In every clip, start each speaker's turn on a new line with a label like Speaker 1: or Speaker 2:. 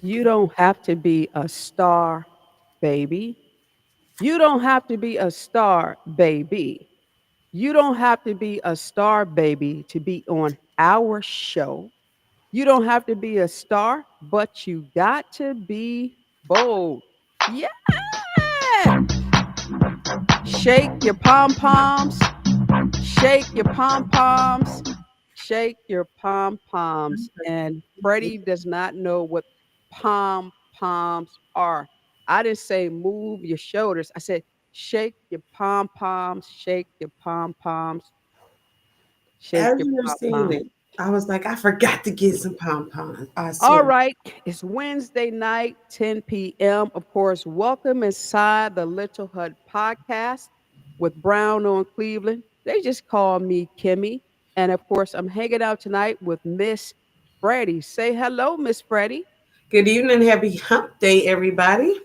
Speaker 1: You don't have to be a star, baby. You don't have to be a star, baby. You don't have to be a star, baby, to be on our show. You don't have to be a star, but you got to be bold. Yeah. Shake your pom poms. Shake your pom poms. Shake your pom poms. And Freddie does not know what pom poms are. I didn't say move your shoulders. I said shake your pom poms. Shake your pom poms. Shake
Speaker 2: As
Speaker 1: your
Speaker 2: you were
Speaker 1: pom
Speaker 2: saying
Speaker 1: poms.
Speaker 2: it, I was like, I forgot to get some pom poms. I
Speaker 1: All
Speaker 2: swear.
Speaker 1: right, it's Wednesday night, 10 p.m. Of course, welcome inside the Little Hut podcast with Brown on Cleveland. They just call me Kimmy. And of course, I'm hanging out tonight with Miss Freddie. Say hello, Miss Freddie.
Speaker 2: Good evening, happy hump day, everybody.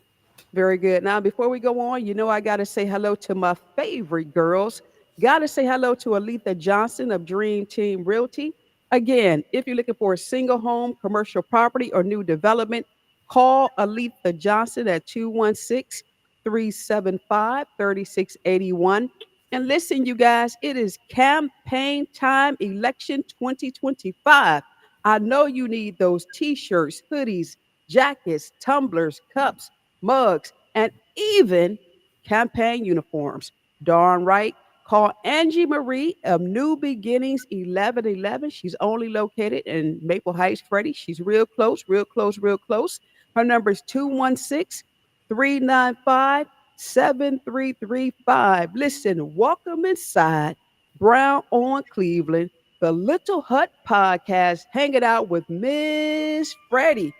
Speaker 1: Very good. Now, before we go on, I got to say hello to my favorite girls. Got to say hello to Aletha Johnson of Dream Team Realty. Again, if you're looking for a single home, commercial property, or new development, call Aletha Johnson at 216 375 3681. And listen, you guys, it is campaign time, election 2025. I know you need those t shirts, hoodies, jackets, tumblers, cups, mugs, and even campaign uniforms. Darn right. Call Angie Marie of New Beginnings 1111. She's only located in Maple Heights, Freddie. She's real close, real close, real close. Her number is 216 395 7335. Listen, welcome inside Brown on Cleveland, the Little Hut podcast, hanging out with Miss Freddie.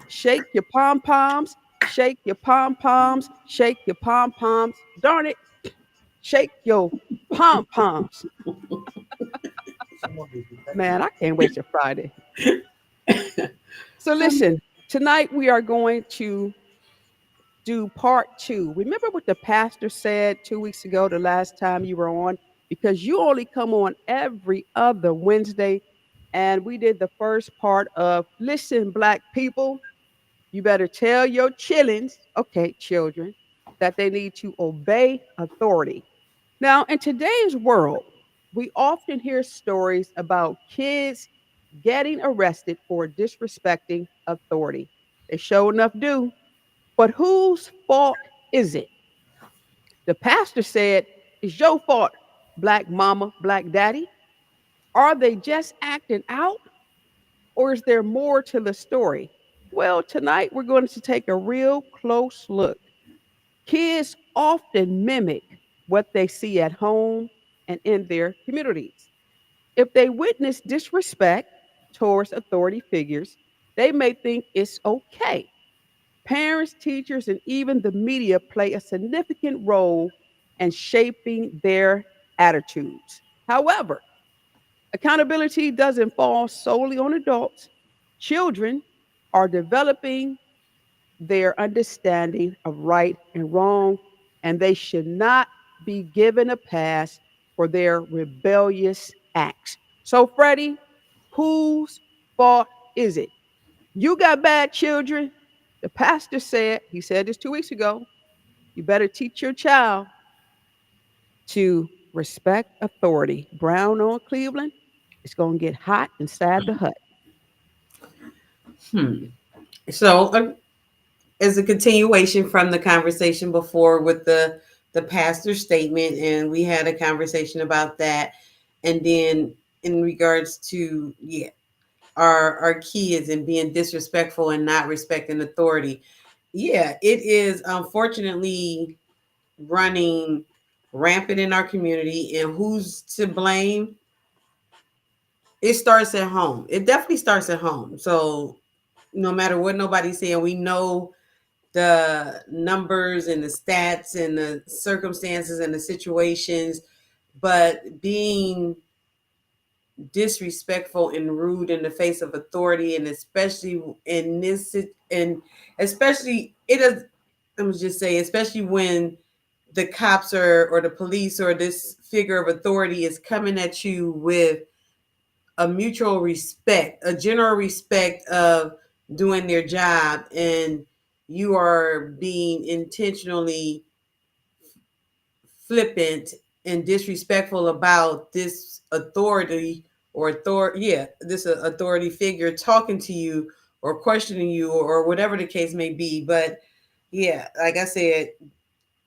Speaker 1: Shake your pom poms, shake your pom poms, shake your pom poms. Darn it, shake your pom poms. Man, I can't wait till Friday. So listen, tonight we are going to do part two. Remember what the pastor said 2 weeks ago, the last time you were on? Because you only come on every other Wednesday. And we did the first part of listen, black people, you better tell your chillins, okay, children, that they need to obey authority. Now, in today's world, we often hear stories about kids getting arrested for disrespecting authority. They sure enough do. But whose fault is it? The pastor said, it's your fault, black mama, black daddy. Are they just acting out or is there more to the story? Well, tonight we're going to take a real close look. Kids often mimic what they see at home and in their communities. If they witness disrespect towards authority figures, they may think it's okay. Parents, teachers, and even the media play a significant role in shaping their attitudes. However, accountability doesn't fall solely on adults. Children are developing their understanding of right and wrong, and they should not be given a pass for their rebellious acts. So, Freddie, whose fault is it? You got bad children. The pastor said, he said this 2 weeks ago, you better teach your child to respect authority. Brown on Cleveland, it's going to get hot inside the hut.
Speaker 2: Hmm. So, as a continuation from the conversation before with the pastor's statement, and we had a conversation about that, and then in regards to our kids and being disrespectful and not respecting authority. Yeah, it is unfortunately running rampant in our community, and who's to blame? It starts at home. It definitely starts at home. So no matter what nobody's saying, we know the numbers and the stats and the circumstances and the situations, but being disrespectful and rude in the face of authority, and especially in this and especially it is, let me just say, especially when the cops or the police or this figure of authority is coming at you with a mutual respect, a general respect of doing their job, and you are being intentionally flippant and disrespectful about this authority or this authority figure talking to you or questioning you or whatever the case may be. But yeah, like I said,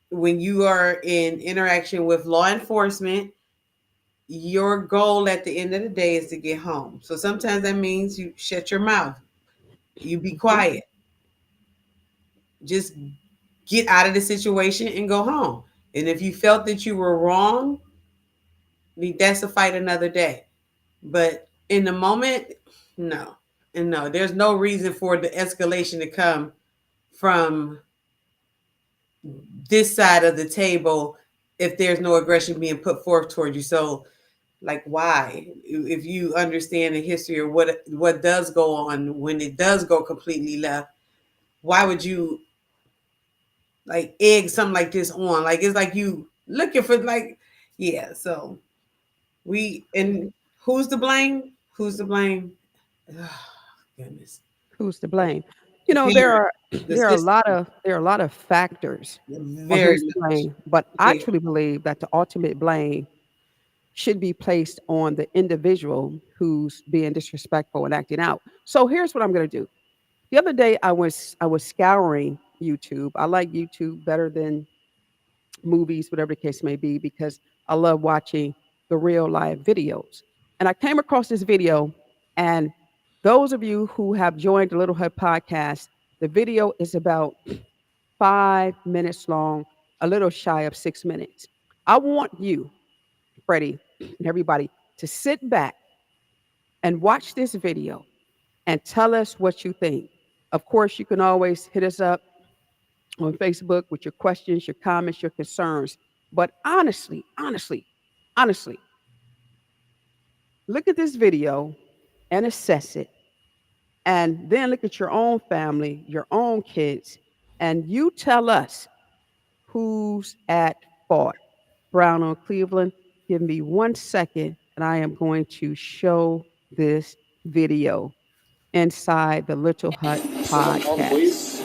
Speaker 2: when you are in interaction with law enforcement, your goal at the end of the day is to get home. So sometimes that means you shut your mouth, you be
Speaker 1: Mhm.
Speaker 2: quiet, just get out of the situation and go home. And if you felt that you were wrong, that's a fight another day. But in the moment, no. And no, there's no reason for the escalation to come from this side of the table if there's no aggression being put forth toward you. So, like, why? If you understand the history of what does go on when it does go completely left, why would you like egg something like this on? Like, it's like you looking for like, yeah. So we and who's to blame? Who's to blame? Oh, goodness.
Speaker 1: Who's to blame? You
Speaker 2: The
Speaker 1: know, there
Speaker 2: parent,
Speaker 1: are
Speaker 2: the
Speaker 1: there are a lot
Speaker 2: system,
Speaker 1: of there are a lot of factors on
Speaker 2: very
Speaker 1: who's to
Speaker 2: much.
Speaker 1: blame, but I
Speaker 2: Yeah.
Speaker 1: truly believe that the ultimate blame should be placed on the individual who's being disrespectful and acting out. So here's what I'm going to do. The other day I was scouring YouTube. I like YouTube better than movies, whatever the case may be, because I love watching the real live videos. And I came across this video, and those of you who have joined the Little Hut podcast, the video is about 5 minutes long, a little shy of 6 minutes. I want you, Freddie, and everybody, to sit back and watch this video and tell us what you think. Of course, you can always hit us up on Facebook with your questions, your comments, your concerns. But honestly, look at this video and assess it. And then look at your own family, your own kids, and you tell us who's at fault. Brown on Cleveland, give me 1 second, and I am going to show this video inside the Little Hut
Speaker 3: Someone call the
Speaker 1: podcast.
Speaker 3: police.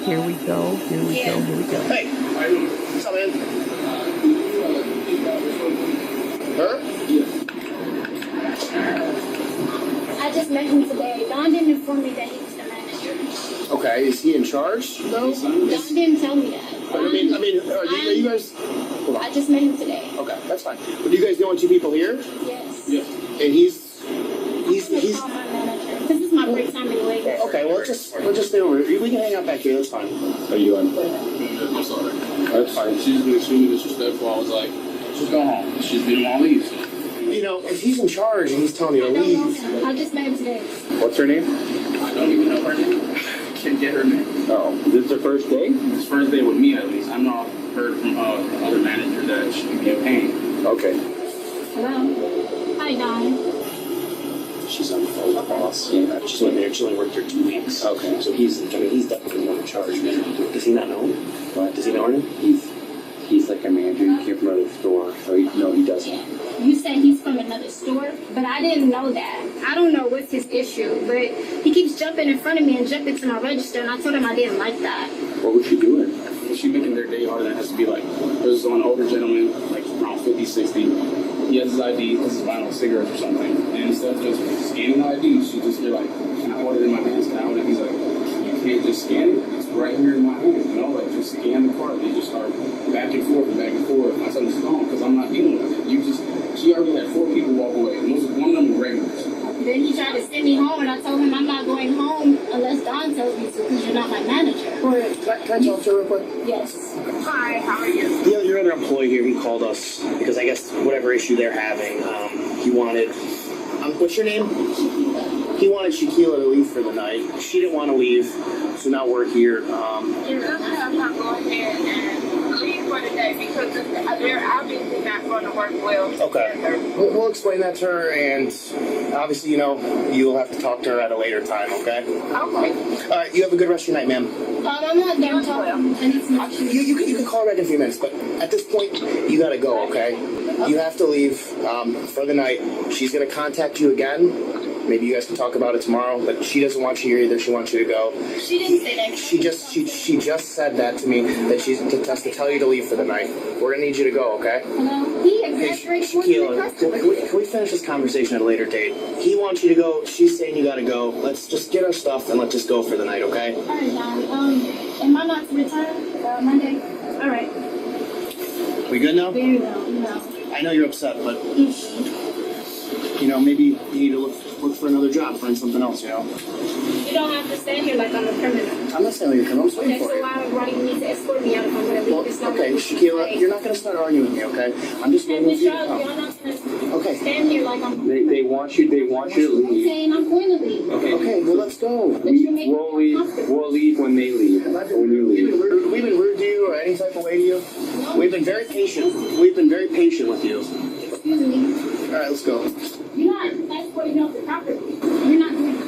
Speaker 1: Here we go. Here we go. Here we go.
Speaker 3: Hey, what's up, man? Her?
Speaker 4: I just met him today. Don didn't inform me that he was the manager.
Speaker 3: Okay, is he in charge? No.
Speaker 4: Don didn't tell me that.
Speaker 3: Are you guys? Hold on.
Speaker 4: I just met him today.
Speaker 3: Okay, that's fine. But do you guys know two people here?
Speaker 4: Yes.
Speaker 3: Yeah. And he's.
Speaker 4: Call my manager. This is my break time anyway.
Speaker 3: Okay, well let's stay over. We can hang out back here. That's fine. How you doing?
Speaker 5: I'm sorry.
Speaker 3: That's fine.
Speaker 5: She's been extremely disrespectful. I was like, just go home. She's been on leave.
Speaker 3: You know, if he's in charge and he's telling you
Speaker 4: I
Speaker 3: to
Speaker 4: don't know
Speaker 3: leave.
Speaker 4: him. I just met him today.
Speaker 3: What's her name?
Speaker 5: I don't even know her name. Can't get her name.
Speaker 3: Oh, is this their first day?
Speaker 5: It's first day with me at least. I know I've heard from other manager that she can be a pain.
Speaker 3: Okay.
Speaker 4: Hello. Hi, Don.
Speaker 3: She's on the phone with the boss. Yeah, she's only there. She's only worked here 2 weeks. Okay. So he's definitely the one in charge. Does he not know him? What? Does he know her? He's like a manager. He came from another store. So he doesn't.
Speaker 4: You said he's from another store, but I didn't know that. I don't know what's his issue, but he keeps jumping in front of me and jumping to my register, and I told him I didn't like that.
Speaker 3: What was she doing?
Speaker 5: She making their day harder than it has to be. Like, there's an older gentleman, like around 50, 60. He has his ID because he's buying cigarettes or something. And instead of just scanning the ID, she just be like, can I hold it in my hands? Can I hold it? He's like, you can't just scan it. It's right here in my hands. You know, like, just scan the card. They just start back and forth and back and forth. And I tell him, it's gone because I'm not dealing with it. She already had 4 people walk away. And one of them were regulars.
Speaker 4: Then he tried to send me home, and I told him I'm not going home unless Don tells me to, because you're not my manager.
Speaker 3: Go ahead. Can I talk to her real quick?
Speaker 4: Yes.
Speaker 6: Hi, how are you?
Speaker 3: Yeah, your other employee here, he called us because I guess whatever issue they're having, he wanted. What's your name? He wanted Shaquila to leave for the night. She didn't want to leave, so now we're here.
Speaker 6: You're going to have her go ahead and leave for the day because they're obviously not going to work well together.
Speaker 3: Okay. We'll explain that to her, and obviously, you'll have to talk to her at a later time, okay?
Speaker 6: Okay.
Speaker 3: All right, you have a good rest of your night, ma'am.
Speaker 4: I'm not done talking. I need some
Speaker 3: You can call her back in a few minutes, but at this point, you gotta go, okay? You have to leave for the night. She's gonna contact you again, Maybe you guys can talk about it tomorrow. But she doesn't want you here either. She wants you to go.
Speaker 4: She didn't say that.
Speaker 3: She just said that to me that she's to tell you to leave for the night. We're gonna need you to go, okay?
Speaker 4: Hello? He exaggerates more than the
Speaker 3: Keelan,
Speaker 4: customer.
Speaker 3: can we finish this conversation at a later date? He wants you to go. She's saying you gotta go. Let's just get our stuff and let's just go for the night, okay?
Speaker 4: All right, John. Am I not to return Monday? All right.
Speaker 3: We good now?
Speaker 4: Very well. No.
Speaker 3: I know you're upset, but
Speaker 4: Mm-mm.
Speaker 3: maybe you need to look for another job, find something else.
Speaker 4: You don't have to stand here like I'm a criminal.
Speaker 3: I'm not saying you're coming. I'm just
Speaker 4: Okay,
Speaker 3: waiting for
Speaker 4: so
Speaker 3: you.
Speaker 4: why do you need to escort me out if I'm going to leave?
Speaker 3: Well,
Speaker 4: It's not
Speaker 3: okay,
Speaker 4: like-
Speaker 3: Shaquila, you're not gonna start arguing with me, okay? I'm just
Speaker 4: And
Speaker 3: waiting for you
Speaker 4: y'all
Speaker 3: to come.
Speaker 4: not going to
Speaker 3: Okay.
Speaker 4: stand here like I'm.
Speaker 5: They want you to
Speaker 4: I'm
Speaker 5: leave.
Speaker 4: saying I'm going to leave.
Speaker 3: Okay, well let's go.
Speaker 4: But you're making
Speaker 5: We'll
Speaker 4: me
Speaker 5: leave.
Speaker 4: uncomfortable.
Speaker 5: We'll leave when they leave. When you leave.
Speaker 3: We've been rude to you or any type of way to you. We've been very patient. We've been very patient with you.
Speaker 4: Excuse me.
Speaker 3: All right, let's go.
Speaker 4: You're not escorting me off the property. You're not doing that.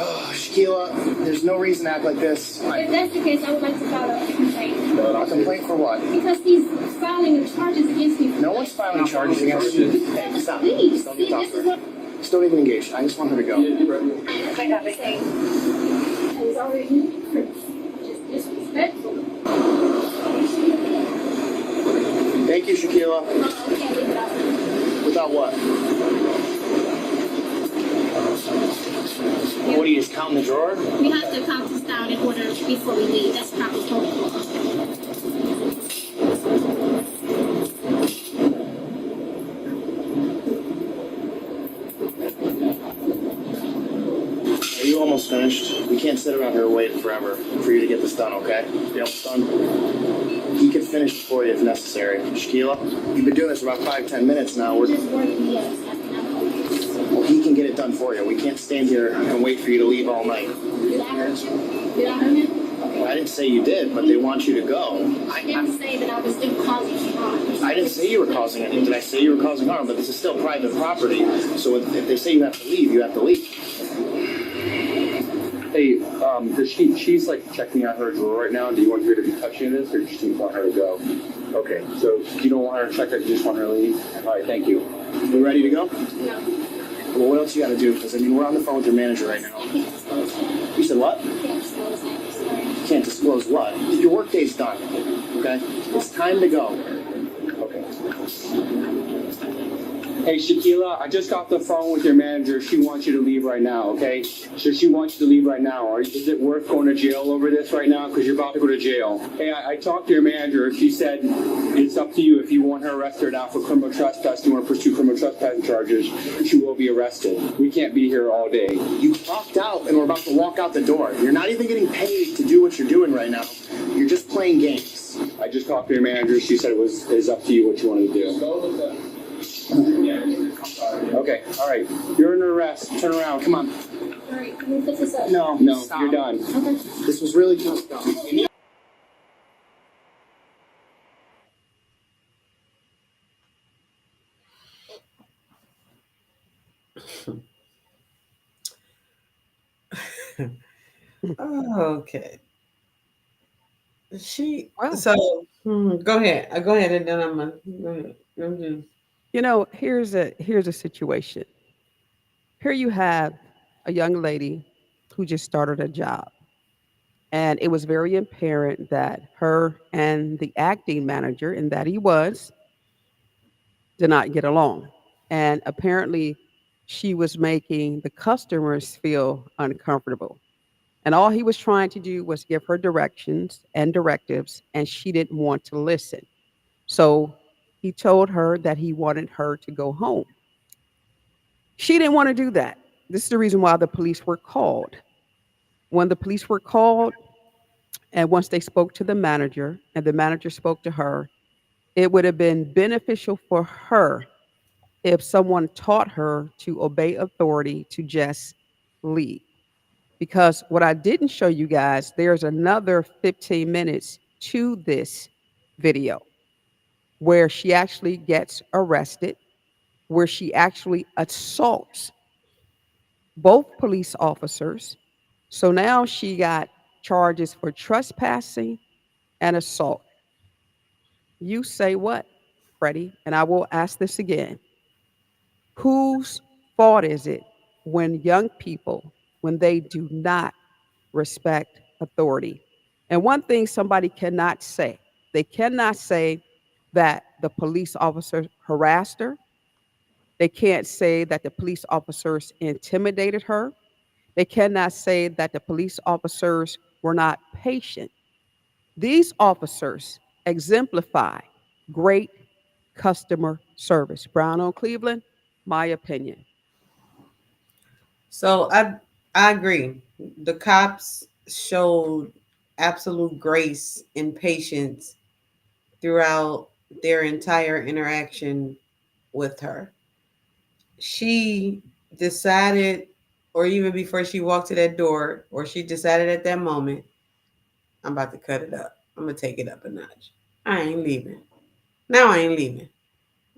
Speaker 3: Oh, Shaquila, there's no reason to act like this.
Speaker 4: If that's the case, I would like to file a complaint.
Speaker 3: A complaint for what?
Speaker 4: Because he's filing charges against me.
Speaker 3: No one's filing charges against you. Hey, stop.
Speaker 4: Please,
Speaker 3: Just don't
Speaker 4: see,
Speaker 3: even talk
Speaker 4: this
Speaker 3: to
Speaker 4: is
Speaker 3: her.
Speaker 4: what
Speaker 3: Just don't even engage. I just want her to go.
Speaker 4: I'm saying. It's already just disrespectful.
Speaker 3: Thank you, Shaquila.
Speaker 4: I can't leave without him.
Speaker 3: Without what? What are you just counting the drawer?
Speaker 4: We have to count this down in order before we leave. That's proper protocol.
Speaker 3: Are you almost finished? We can't sit around here waiting forever for you to get this done, okay? You almost done? He can finish before you if necessary. Shaquila, you've been doing this for about 5-10 minutes now.
Speaker 4: Just working, yes.
Speaker 3: Well, he can get it done for you. We can't stand here and wait for you to leave all night.
Speaker 4: Did I hurt you? Did I hurt him?
Speaker 3: Well, I didn't say you did, but they want you to go.
Speaker 4: I didn't say that I was causing harm.
Speaker 3: I didn't say you were causing anything. Did I say you were causing harm? But this is still private property. So if they say you have to leave, you have to leave.
Speaker 5: Hey, she's like checking out her drawer right now. Do you want her to be touching this, or do you just want her to go? Okay, so you don't want her to check it, you just want her to leave? All right, thank you.
Speaker 3: You ready to go?
Speaker 4: No.
Speaker 3: Well, what else you got to do? Because, we're on the phone with your manager right now.
Speaker 4: I can't disclose that.
Speaker 3: You said what?
Speaker 4: I can't disclose that. Sorry.
Speaker 3: You can't disclose what? Your workday's done, okay? It's time to go.
Speaker 5: Okay. Hey, Shaquila, I just got the phone with your manager. She wants you to leave right now, okay? So she wants you to leave right now. Is it worth going to jail over this right now? Because you're about to go to jail. Hey, I talked to your manager. She said it's up to you if you want her arrested now for criminal trespass. You want to pursue criminal trespassing charges, she will be arrested. We can't be here all day.
Speaker 3: You clocked out and we're about to walk out the door. You're not even getting paid to do what you're doing right now. You're just playing games.
Speaker 5: I just talked to your manager. She said it's up to you what you want to do. Okay, all right. You're under arrest. Turn around. Come on.
Speaker 4: All right, can we put this up?
Speaker 5: No,
Speaker 3: Stop.
Speaker 5: you're done.
Speaker 4: Okay.
Speaker 3: This was really tough stuff.
Speaker 2: Okay.
Speaker 1: Wow.
Speaker 2: So go ahead. Go ahead, and then I'm gonna go ahead.
Speaker 1: Here's a situation. Here you have a young lady who just started a job. And it was very apparent that her and the acting manager, and that he was, did not get along. And apparently, she was making the customers feel uncomfortable. And all he was trying to do was give her directions and directives, and she didn't want to listen. So he told her that he wanted her to go home. She didn't want to do that. This is the reason why the police were called. When the police were called, and once they spoke to the manager, and the manager spoke to her, it would have been beneficial for her if someone taught her to obey authority to just leave. Because what I didn't show you guys, there's another 15 minutes to this video where she actually gets arrested, where she actually assaults both police officers. So now she got charges for trespassing and assault. You say what, Freddie? And I will ask this again. Whose fault is it when young people, when they do not respect authority. And one thing somebody cannot say, they cannot say that the police officer harassed her. They can't say that the police officers intimidated her. They cannot say that the police officers were not patient. These officers exemplify great customer service. Brown on Cleveland, my opinion.
Speaker 2: So I agree. The cops showed absolute grace and patience throughout their entire interaction with her. She decided, or even before she walked to that door, or she decided at that moment, I'm about to cut it up. I'm gonna take it up a notch. I ain't leaving. Now I ain't leaving.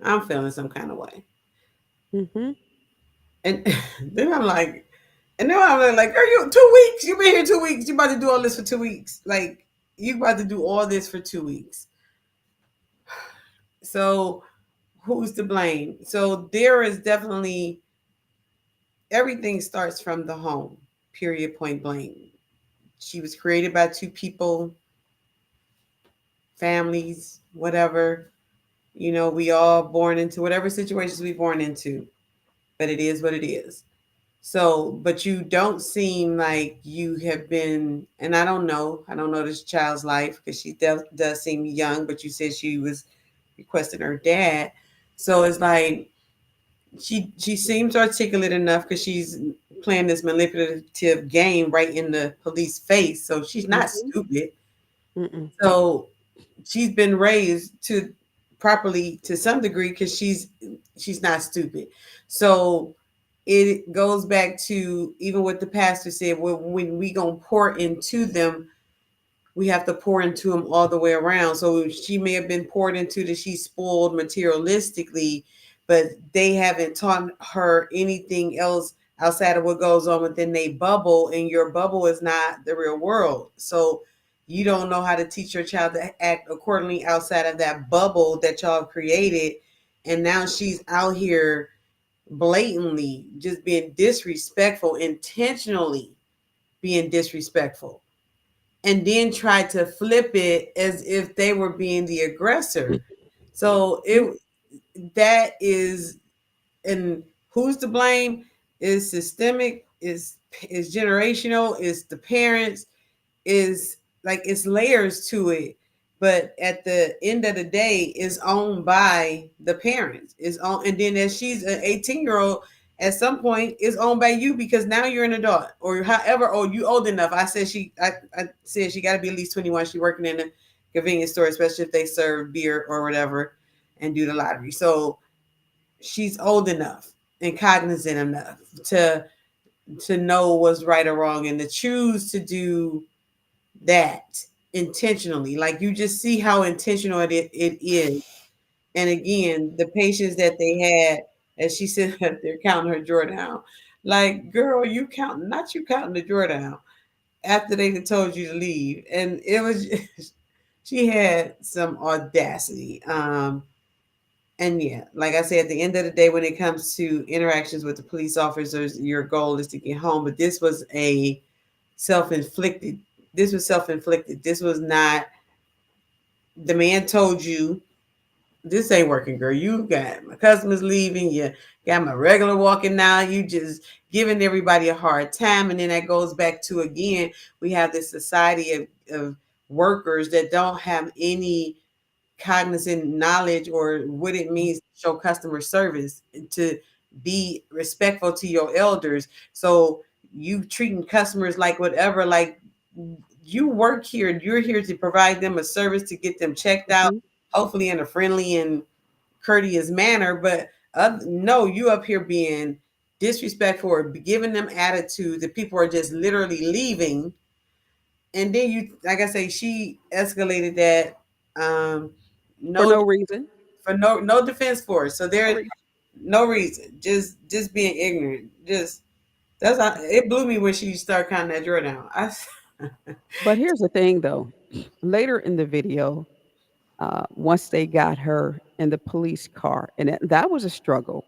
Speaker 2: I'm feeling some kind of way.
Speaker 1: Hmm.
Speaker 2: And then I'm like, and then I'm like, are you 2 weeks? You've been here 2 weeks. You about to do all this for 2 weeks. Like, you about to do all this for 2 weeks. So who's to blame? So there is definitely everything starts from the home. Period. Point blank. She was created by two people, families, whatever. You know, we all born into whatever situations we born into, but it is what it is. So, but you don't seem like you have been, and I don't know this child's life because she does seem young, but you said she was requesting her dad. So it's like she seems articulate enough because she's playing this manipulative game right in the police face. So she's not
Speaker 1: Hmm.
Speaker 2: stupid.
Speaker 1: Mm-mm.
Speaker 2: So she's been raised to properly to some degree because she's not stupid. So it goes back to even what the pastor said when we gonna pour into them, we have to pour into them all the way around. So she may have been poured into that she's spoiled materialistically, but they haven't taught her anything else outside of what goes on within their bubble, and your bubble is not the real world. So you don't know how to teach your child to act accordingly outside of that bubble that y'all created. And now she's out here blatantly just being disrespectful, intentionally being disrespectful, and then try to flip it as if they were being the aggressor. So it that is, and who's to blame? Is systemic, is generational, is the parents, is like it's layers to it. But at the end of the day, is owned by the parents. Is on, and then as she's an 18-year-old, at some point is owned by you because now you're an adult or however old you old enough. I said she got to be at least 21. She working in a convenience store, especially if they serve beer or whatever and do the lottery. So she's old enough and cognizant enough to know what's right or wrong and to choose to do that intentionally. Like you just see how intentional it is. And again, the patience that they had, as she said, they're counting her drawer down. Like, girl, you counting, not you counting the drawer down after they told you to leave. And it was, she had some audacity. And yeah, like I said, at the end of the day, when it comes to interactions with the police officers, your goal is to get home. But this was a self-inflicted. This was self-inflicted. This was not, the man told you this ain't working, girl. You got my customers leaving. You got my regular walking now. You just giving everybody a hard time. And then that goes back to, again, we have this society of workers that don't have any cognizant knowledge or what it means to show customer service, to be respectful to your elders. So you treating customers like whatever, like you work here, you're here to provide them a service, to get them checked out,
Speaker 1: Hmm.
Speaker 2: hopefully in a friendly and courteous manner. But no, you up here being disrespectful or giving them attitude that people are just literally leaving. And then you, like I say, she escalated that.
Speaker 1: For
Speaker 2: No,
Speaker 1: no reason.
Speaker 2: for no defense for it. So
Speaker 1: No
Speaker 2: there,
Speaker 1: reason.
Speaker 2: no reason. Just being ignorant. Just that's how it blew me when she started counting that drawer down.
Speaker 1: But here's the thing, though. Later in the video, once they got her in the police car, and that was a struggle.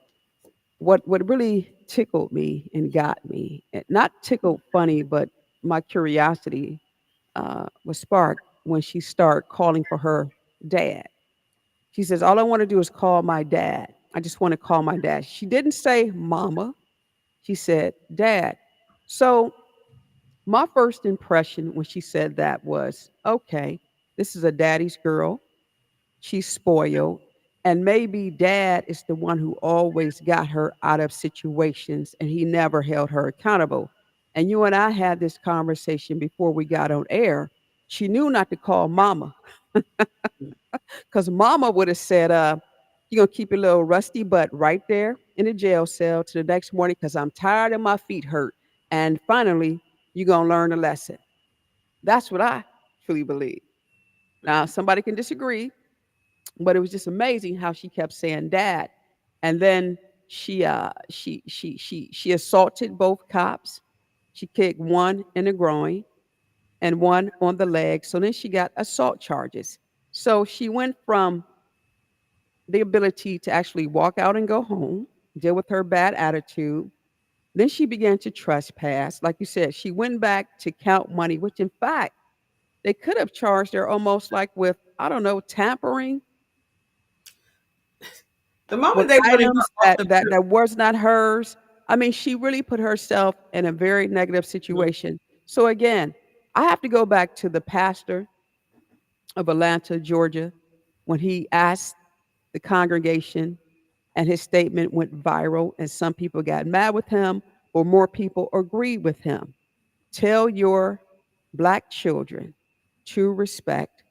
Speaker 1: what really tickled me and got me, not tickled funny, but my curiosity was sparked when she started calling for her dad. She says, "All I want to do is call my dad. I just want to call my dad." She didn't say mama. She said dad. So my first impression when she said that was, okay, this is a daddy's girl. She's spoiled. And maybe dad is the one who always got her out of situations and he never held her accountable. And you and I had this conversation before we got on air. She knew not to call mama because mama would have said, you're going to keep your little rusty butt right there in the jail cell to the next morning because I'm tired and my feet hurt. And finally, you're going to learn a lesson. That's what I truly believe. Now, somebody can disagree, but it was just amazing how she kept saying dad. And then she assaulted both cops. She kicked one in the groin and one on the leg. So then she got assault charges. So she went from the ability to actually walk out and go home, deal with her bad attitude. Then she began to trespass. Like you said, she went back to count money, which in fact, they could have charged her almost like with, I don't know, tampering
Speaker 2: The
Speaker 1: with
Speaker 2: moment they wanted
Speaker 1: items
Speaker 2: her off the
Speaker 1: that was not hers. I mean, she really put herself in a very negative situation. So again, I have to go back to the pastor of Atlanta, Georgia, when he asked the congregation and his statement went viral and some people got mad with him or more people agreed with him. Tell your black children to respect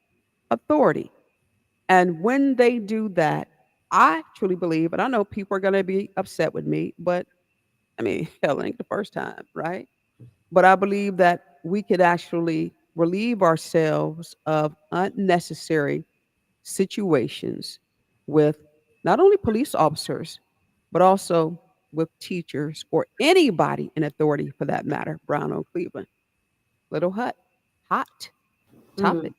Speaker 1: authority. And when they do that, I truly believe, and I know people are going to be upset with me, but I mean, hell, it ain't the first time, right? But I believe that we could actually relieve ourselves of unnecessary situations with not only police officers, but also with teachers or anybody in authority for that matter. Brown on Cleveland, Little Hut, hot
Speaker 2: Mm.
Speaker 1: topic.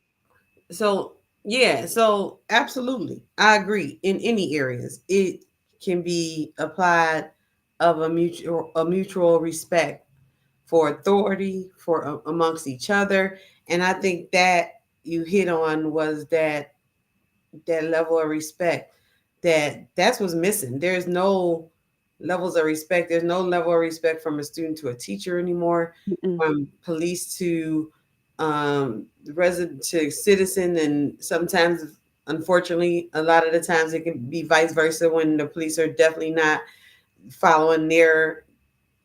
Speaker 2: So yeah, so absolutely, I agree. In any areas, it can be applied of a mutual respect for authority for amongst each other, and I think that you hit on was that level of respect that's what's missing. There's no levels of respect. There's no level of respect from a student to a teacher anymore,
Speaker 1: Mm-mm.
Speaker 2: from police to resident to citizen, and sometimes, unfortunately, a lot of the times it can be vice versa when the police are definitely not following their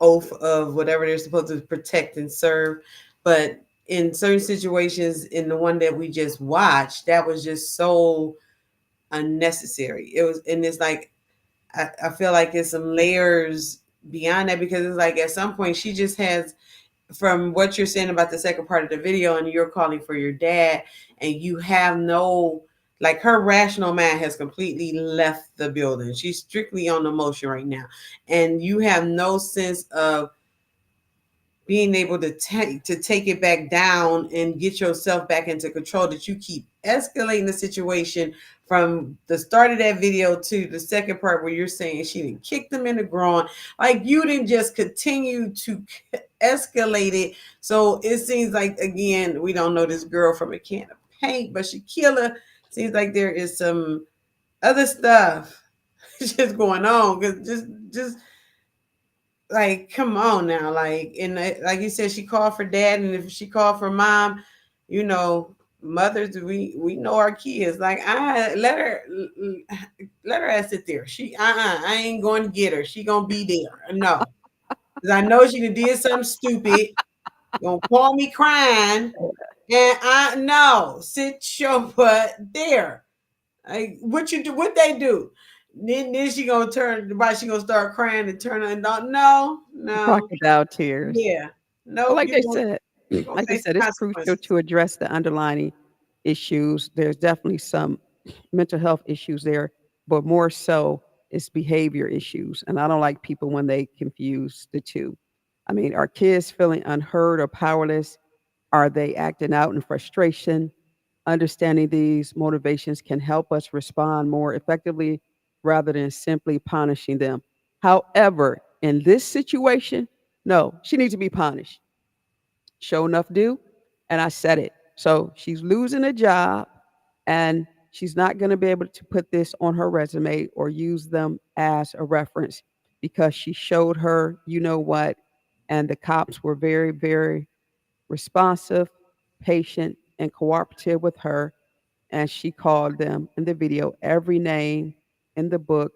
Speaker 2: oath of whatever they're supposed to protect and serve. But in certain situations, in the one that we just watched, that was just so unnecessary. It was, and it's like I feel like there's some layers beyond that, because it's like at some point she just has, from what you're saying about the second part of the video, and you're calling for your dad, and you have no, like, her rational mind has completely left the building. She's strictly on emotion right now, and you have no sense of being able to take it back down and get yourself back into control, that you keep escalating the situation from the start of that video to the second part where you're saying she didn't kick them in the groin. Like, you didn't just continue to escalate it. So it seems like, again, we don't know this girl from a can of paint, but Shaquilla seems like there is some other stuff just going on, because just like, come on now, like, and like you said, she called for dad, and if she called for mom, you know, mothers, we know our kids. Like, I let her ass sit there. She I ain't going to get her. She gonna be there. No, because I know she did something stupid. Gonna call me crying, and I no, sit your butt there. Like, what you do? What they do? Then she gonna turn. Why she gonna start crying and turn on? No.
Speaker 1: Crocodile tears.
Speaker 2: Yeah.
Speaker 1: Well,
Speaker 2: Nope.
Speaker 1: like
Speaker 2: You're
Speaker 1: they
Speaker 2: gonna,
Speaker 1: said,
Speaker 2: you're gonna
Speaker 1: like they
Speaker 2: face the
Speaker 1: said, it's crucial
Speaker 2: consequences.
Speaker 1: to address the underlying issues. There's definitely some mental health issues there, but more so it's behavior issues. And I don't like people when they confuse the two. I mean, are kids feeling unheard or powerless? Are they acting out in frustration? Understanding these motivations can help us respond more effectively rather than simply punishing them. However, in this situation, no, she needs to be punished. Show enough do. And I said it. So she's losing a job and she's not going to be able to put this on her resume or use them as a reference because she showed her, you know what, and the cops were very, very responsive, patient, and cooperative with her. And she called them in the video every name in the book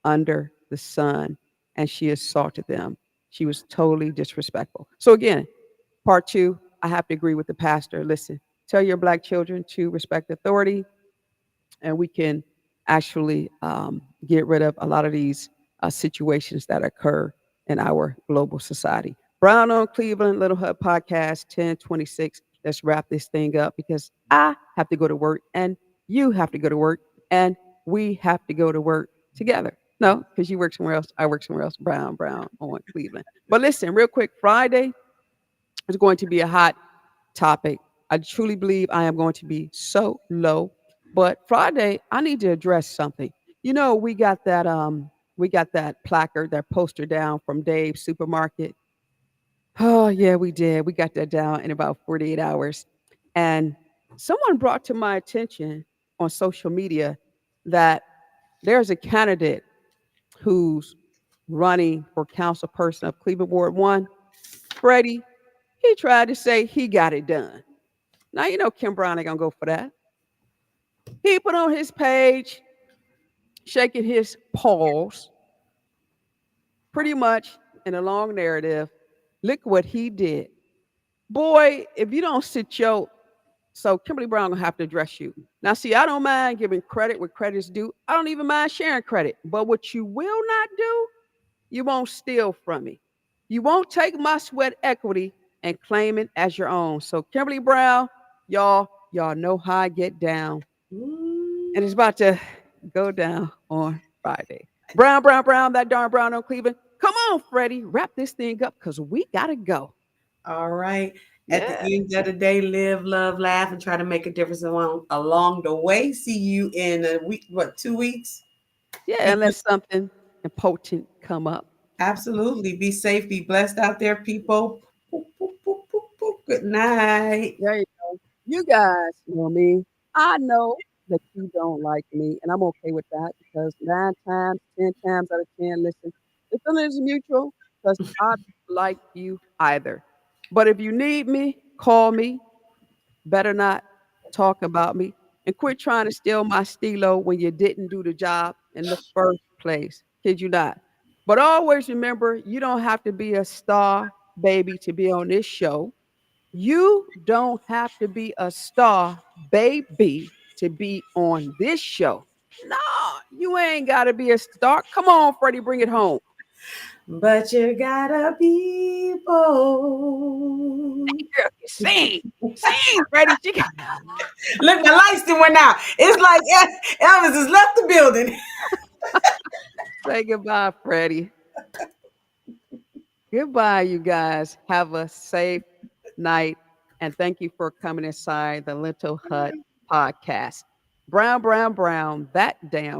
Speaker 1: under the sun, and she assaulted them. She was totally disrespectful. So, again, part two, I have to agree with the pastor. Listen, tell your black children to respect authority, and we can actually get rid of a lot of these situations that occur in our global society. Brown on Cleveland, Little Hut Podcast 1026. Let's wrap this thing up because I have to go to work and you have to go to work and we have to go to work together. No, because you work somewhere else, I work somewhere else. Brown on Cleveland. But listen, real quick, Friday is going to be a hot topic. I truly believe I am going to be so low. But Friday, I need to address something. You know, we got that placard, that poster down from Dave's supermarket. Oh yeah, we did. We got that down in about 48 hours. And someone brought to my attention on social media that there's a candidate who's running for council person of Cleveland Ward 1, Freddie. He tried to say he got it done. Now you know Kim Brown ain't gonna go for that. He put on his page, shaking his paws, pretty much in a long narrative. Look what he did. Boy, if you don't sit your so Kimberly Brown gonna have to address you. Now, see, I don't mind giving credit where credit's due. I don't even mind sharing credit. But what you will not do, you won't steal from me. You won't take my sweat equity and claim it as your own. So Kimberly Brown, y'all know how I get down. And it's about to go down on Friday. Brown, that darn Brown on Cleveland. Come on, Freddie, wrap this thing up because we gotta go.
Speaker 2: All right. At the
Speaker 1: Yeah.
Speaker 2: end of the day, live, love, laugh, and try to make a difference along the way. See you in a week, what, 2 weeks?
Speaker 1: Yeah,
Speaker 2: Be
Speaker 1: unless something important come up.
Speaker 2: Absolutely. Be safe. Be blessed out there, people. Boop, boop, boop, boop, boop. Good night.
Speaker 1: There you go. You guys know me. I know that you don't like me, and I'm okay with that because 9 times, 10 times out of 10, listen, the feeling is mutual because I don't like you either. But if you need me, call me. Better not talk about me and quit trying to steal my stilo when you didn't do the job in the first place. Kid you not. But always remember, you don't have to be a star baby to be on this show. You don't have to be a star baby to be on this show. No, you ain't got to be a star. Come on, Freddie, bring it home.
Speaker 2: But you gotta be bold.
Speaker 1: Girl, you sing, Freddie. She got
Speaker 2: Look, my lights done went out. It's like Elvis has left the building.
Speaker 1: say goodbye, Freddie. Goodbye, you guys. Have a safe night. And thank you for coming inside the Lentil Hut podcast. Brown, that damn